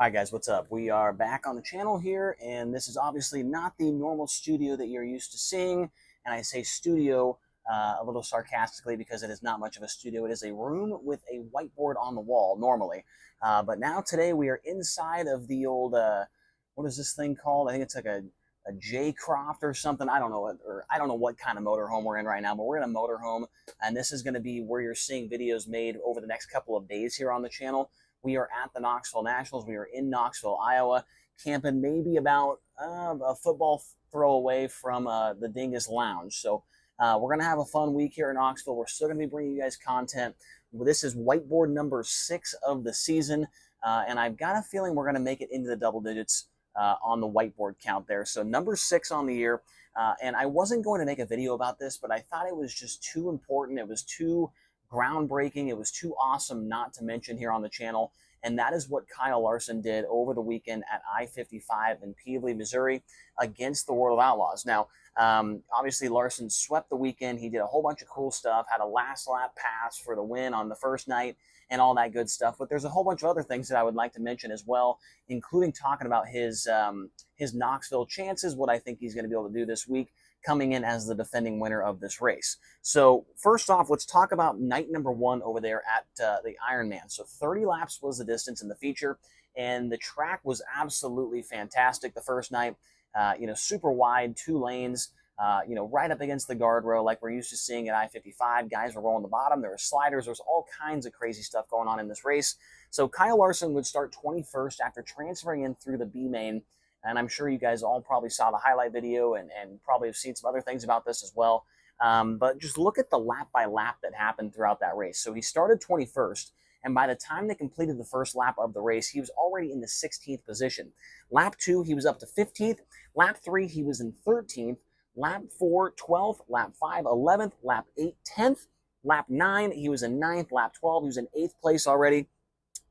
Hi guys, what's up? We are back on the channel here, and this is obviously not the normal studio that you're used to seeing. And I say studio a little sarcastically because it is not much of a studio. It is a room with a whiteboard on the wall normally. But now today we are inside of the old, what is this thing called? I think it's like a J Croft or something. I don't know or I don't know what kind of motorhome we're in right now, but we're in a motorhome, and this is going to be where you're seeing videos made over the next couple of days here on the channel. We are at the Knoxville Nationals. We are in Knoxville, Iowa, camping maybe about a football throw away from the Dingus Lounge. So we're going to have a fun week here in Knoxville. We're still going to be bringing you guys content. This is whiteboard number 6 of the season, and I've got a feeling we're going to make it into the double digits on the whiteboard count there. So number 6 on the year. And I wasn't going to make a video about this, but I thought it was just too important. It was too groundbreaking. It was too awesome not to mention here on the channel. And that is what Kyle Larson did over the weekend at I-55 in Peebly, Missouri against the World of Outlaws. Now, obviously Larson swept the weekend. He did a whole bunch of cool stuff, had a last lap pass for the win on the first night and all that good stuff. But there's a whole bunch of other things that I would like to mention as well, including talking about his Knoxville chances, what I think he's going to be able to do this week, coming in as the defending winner of this race. So first off, let's talk about night number 1 over there at the Ironman. So 30 laps was the distance in the feature, and the track was absolutely fantastic the first night. Super wide, 2 lanes, right up against the guardrail like we're used to seeing at I-55. Guys were rolling the bottom. There were sliders. There's all kinds of crazy stuff going on in this race. So Kyle Larson would start 21st after transferring in through the B main. And I'm sure you guys all probably saw the highlight video and probably have seen some other things about this as well. But just look at the lap by lap that happened throughout that race. So he started 21st, and by the time they completed the first lap of the race, he was already in the 16th position. Lap 2, he was up to 15th. Lap 3, he was in 13th. Lap 4, 12th. Lap 5, 11th. Lap 8, 10th. Lap 9, he was in 9th. Lap 12, he was in 8th place already.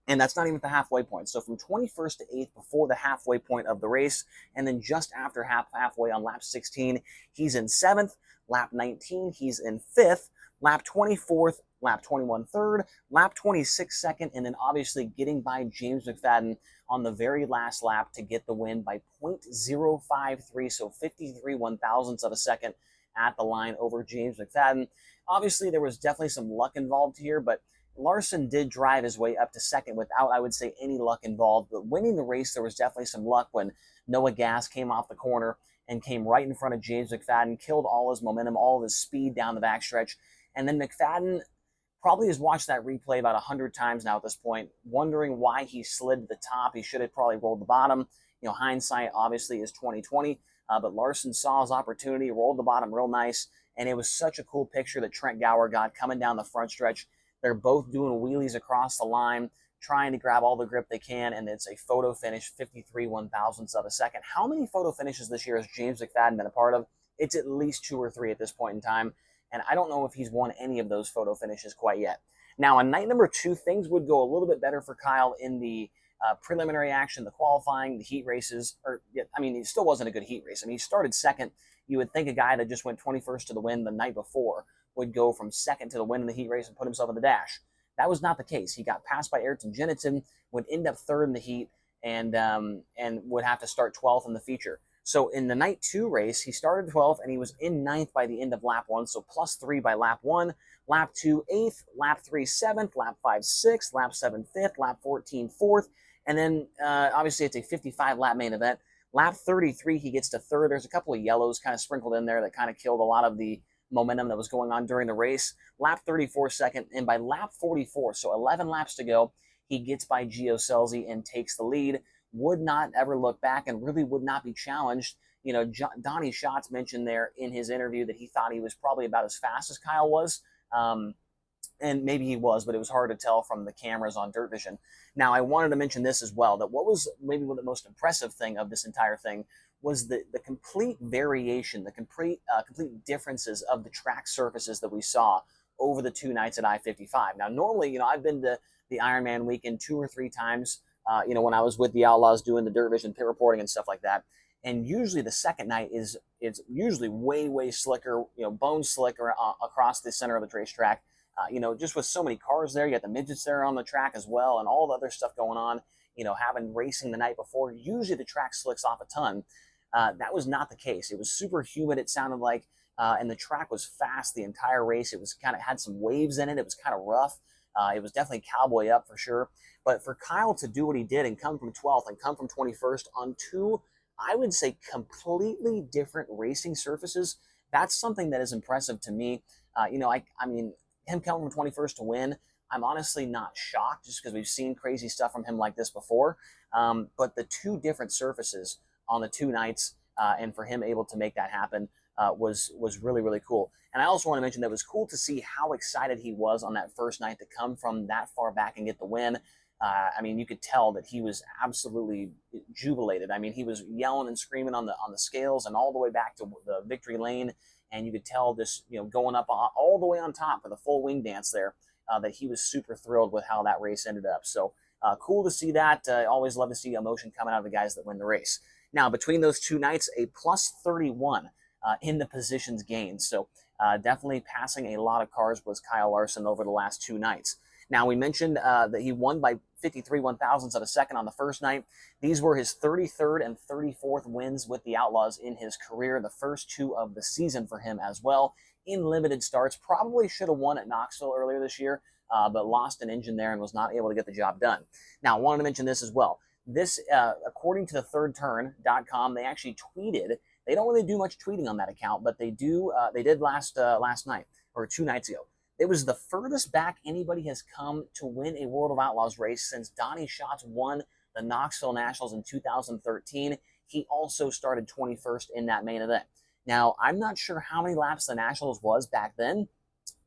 And that's not even the halfway point. So from 21st to 8th before the halfway point of the race, and then just after halfway on lap 16, he's in 7th. Lap 19, he's in 5th. Lap 24th, lap 21 3rd, lap 26 2nd, and then obviously getting by James McFadden on the very last lap to get the win by 0.053, so 53 one-thousandths of a second at the line over James McFadden. Obviously, there was definitely some luck involved here, but Larson did drive his way up to second without, I would say, any luck involved. But winning the race, there was definitely some luck when Noah Gass came off the corner and came right in front of James McFadden, killed all his momentum, all of his speed down the backstretch. And then McFadden probably has watched that replay about 100 times now at this point, wondering why he slid to the top. He should have probably rolled the bottom. Hindsight obviously is 2020, but Larson saw his opportunity, rolled the bottom real nice, and it was such a cool picture that Trent Gower got coming down the front stretch. They're both doing wheelies across the line, trying to grab all the grip they can, and it's a photo finish, 53 one-thousandths of a second. How many photo finishes this year has James McFadden been a part of? It's at least 2 or 3 at this point in time, and I don't know if he's won any of those photo finishes quite yet. Now, on night number 2, things would go a little bit better for Kyle in the preliminary action, the qualifying, the heat races. It still wasn't a good heat race. He started second. You would think a guy that just went 21st to the win the night before would go from second to the win in the heat race and put himself in the dash. That was not the case. He got passed by Ayrton Jennison, would end up 3rd in the heat, and would have to start 12th in the feature. So in the night 2 race, he started 12th, and he was in 9th by the end of lap 1, so +3 by lap 1. Lap 2, 8th. Lap 3, 7th. Lap 5, 6th. Lap 7, 5th. Lap 14, 4th. And then, obviously, it's a 55-lap main event. Lap 33, he gets to 3rd. There's a couple of yellows kind of sprinkled in there that kind of killed a lot of the momentum that was going on during the race. Lap 34 second, and by lap 44, so 11 laps to go, he gets by Gio Scelzi and takes the lead. Would not ever look back and really would not be challenged. Donnie Schatz mentioned there in his interview that he thought he was probably about as fast as Kyle was. And maybe he was, but it was hard to tell from the cameras on Dirt Vision. Now, I wanted to mention this as well, that what was maybe one of the most impressive thing of this entire thing was the complete variation, the complete differences of the track surfaces that we saw over the 2 nights at I-55. Now, normally, I've been to the Ironman weekend 2 or 3 times, when I was with the Outlaws doing the Dirt Vision pit reporting and stuff like that. And usually the second night is usually way slicker, bone slicker across the center of the racetrack. Just with so many cars there, you got the midgets there on the track as well, and all the other stuff going on. having racing the night before, usually the track slicks off a ton. That was not the case. It was super humid, it sounded like, and the track was fast the entire race. It was kind of had some waves in it. It was kind of rough. It was definitely cowboy up for sure. But for Kyle to do what he did and come from 12th and come from 21st on two, I would say, completely different racing surfaces, that's something that is impressive to me. I mean, him coming from 21st to win, I'm honestly not shocked just because we've seen crazy stuff from him like this before. But the two different surfaces on the two nights, and for him able to make that happen was really, really cool. And I also want to mention that it was cool to see how excited he was on that first night to come from that far back and get the win. I mean, you could tell that he was absolutely jubilated. I mean, he was yelling and screaming on the scales and all the way back to the victory lane, and you could tell this, going up all the way on top for the full wing dance there, that he was super thrilled with how that race ended up. So cool to see that. Always love to see emotion coming out of the guys that win the race. Now, between those two nights, a plus 31 in the positions gained. So definitely passing a lot of cars was Kyle Larson over the last two nights. Now, we mentioned that he won by 53 one-thousandths of a second on the first night. These were his 33rd and 34th wins with the Outlaws in his career, the first two of the season for him as well, in limited starts. Probably should have won at Knoxville earlier this year, but lost an engine there and was not able to get the job done. Now, I wanted to mention this as well. This, according to the thirdturn.com, they actually tweeted. They don't really do much tweeting on that account, but they do. They did last night or 2 nights ago. It was the furthest back anybody has come to win a World of Outlaws race since Donnie Schatz won the Knoxville Nationals in 2013. He also started 21st in that main event. Now, I'm not sure how many laps the Nationals was back then.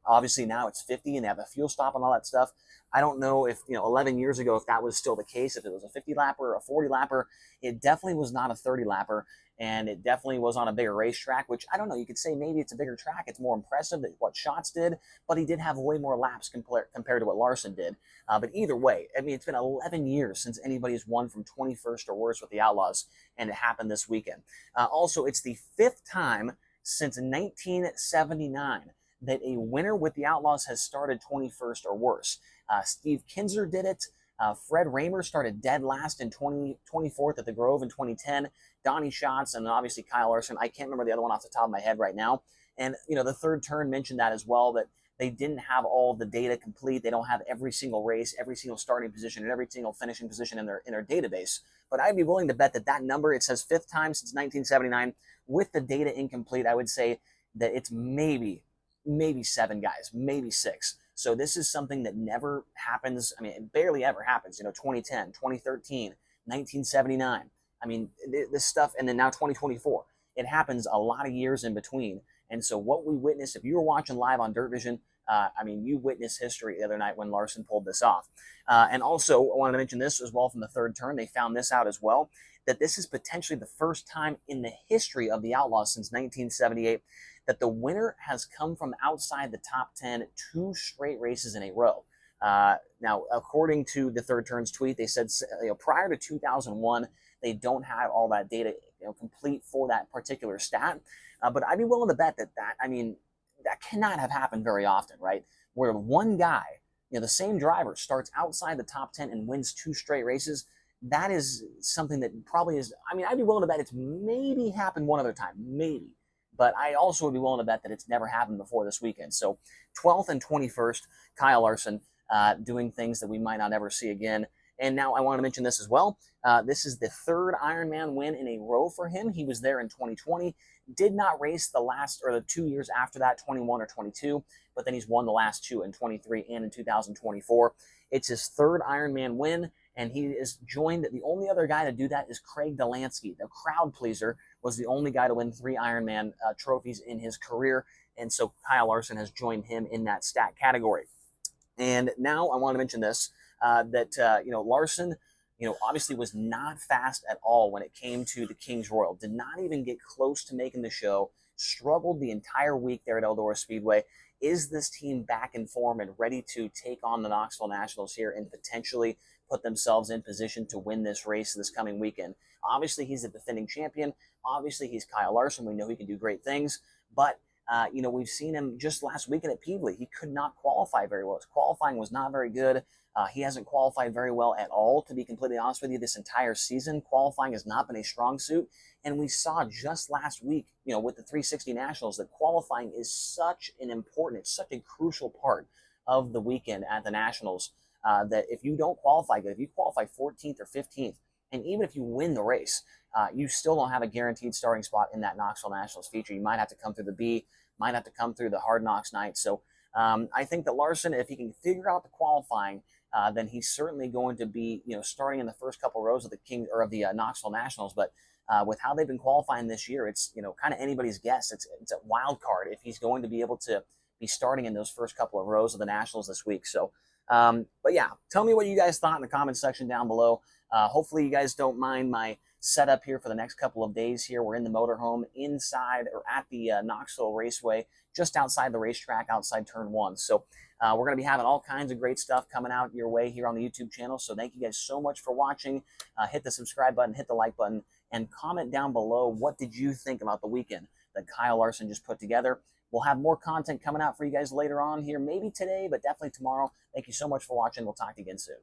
Obviously, now it's 50 and they have a fuel stop and all that stuff. I don't know if, 11 years ago, if that was still the case, if it was a 50 lapper or a 40 lapper. It definitely was not a 30 lapper, and it definitely was on a bigger racetrack, which I don't know. You could say maybe it's a bigger track. It's more impressive than what Schatz did, but he did have way more laps compared to what Larson did. But either way, I mean, it's been 11 years since anybody's won from 21st or worse with the Outlaws, and it happened this weekend. Also, it's the 5th time since 1979 that a winner with the Outlaws has started 21st or worse. Steve Kinzer did it. Fred Raymer started dead last in 24th at the Grove in 2010. Donnie Schatz and obviously Kyle Larson. I can't remember the other one off the top of my head right now. And, the third turn mentioned that as well, that they didn't have all the data complete. They don't have every single race, every single starting position, and every single finishing position in their database. But I'd be willing to bet that number, it says 5th time since 1979, with the data incomplete, I would say that it's maybe 7 guys, maybe 6. So this is something that never happens. I mean, it barely ever happens. 2010, 2013, 1979. I mean, this stuff, and then now 2024. It happens a lot of years in between. And so what we witnessed, if you were watching live on Dirt Vision, you witnessed history the other night when Larson pulled this off. And also, I wanted to mention this as well from the third turn. They found this out as well, that this is potentially the first time in the history of the Outlaws since 1978 that the winner has come from outside the top 10 2 straight races in a row. Now, according to the third turn's tweet, they said prior to 2001, they don't have all that data complete for that particular stat. But I'd be willing to bet that cannot have happened very often, right? Where one guy, the same driver, starts outside the top 10 and wins 2 straight races. That is something that probably is, I'd be willing to bet it's maybe happened one other time, maybe. But I also would be willing to bet that it's never happened before this weekend. So 12th and 21st, Kyle Larson doing things that we might not ever see again. And now I want to mention this as well. This is the 3rd Ironman win in a row for him. He was there in 2020, did not race the 2 years after that, 21 or 22, but then he's won the last 2 in 23 and in 2024. It's his 3rd Ironman win, and he is joined. The only other guy to do that is Craig Delansky, the crowd pleaser, was the only guy to win 3 Ironman trophies in his career, and so Kyle Larson has joined him in that stat category. And now I want to mention this, Larson, obviously was not fast at all when it came to the Kings Royal, did not even get close to making the show, struggled the entire week there at Eldora Speedway. Is this team back in form and ready to take on the Knoxville Nationals here and potentially put themselves in position to win this race this coming weekend? Obviously, he's the defending champion. Obviously, he's Kyle Larson. We know he can do great things. But We've seen him just last weekend at Peevely. He could not qualify very well. His qualifying was not very good. He hasn't qualified very well at all, to be completely honest with you, this entire season. Qualifying has not been a strong suit. And we saw just last week, with the 360 Nationals, that qualifying is such an important, it's such a crucial part of the weekend at the Nationals, that if you don't qualify good, if you qualify 14th or 15th, and even if you win the race, you still don't have a guaranteed starting spot in that Knoxville Nationals feature. You might have to come through the B, might have to come through the Hard Knocks night. So I think that Larson, if he can figure out the qualifying, then he's certainly going to be, starting in the first couple rows of the Knoxville Nationals. But with how they've been qualifying this year, it's kind of anybody's guess. It's a wild card if he's going to be able to be starting in those first couple of rows of the Nationals this week. So, but yeah, tell me what you guys thought in the comments section down below. Hopefully you guys don't mind my setup here for the next couple of days here. We're in the motorhome inside or at the Knoxville Raceway, just outside the racetrack, outside turn 1. So we're going to be having all kinds of great stuff coming out your way here on the YouTube channel. So thank you guys so much for watching. Hit the subscribe button, hit the like button, and comment down below, what did you think about the weekend that Kyle Larson just put together. We'll have more content coming out for you guys later on here, maybe today, but definitely tomorrow. Thank you so much for watching. We'll talk to you again soon.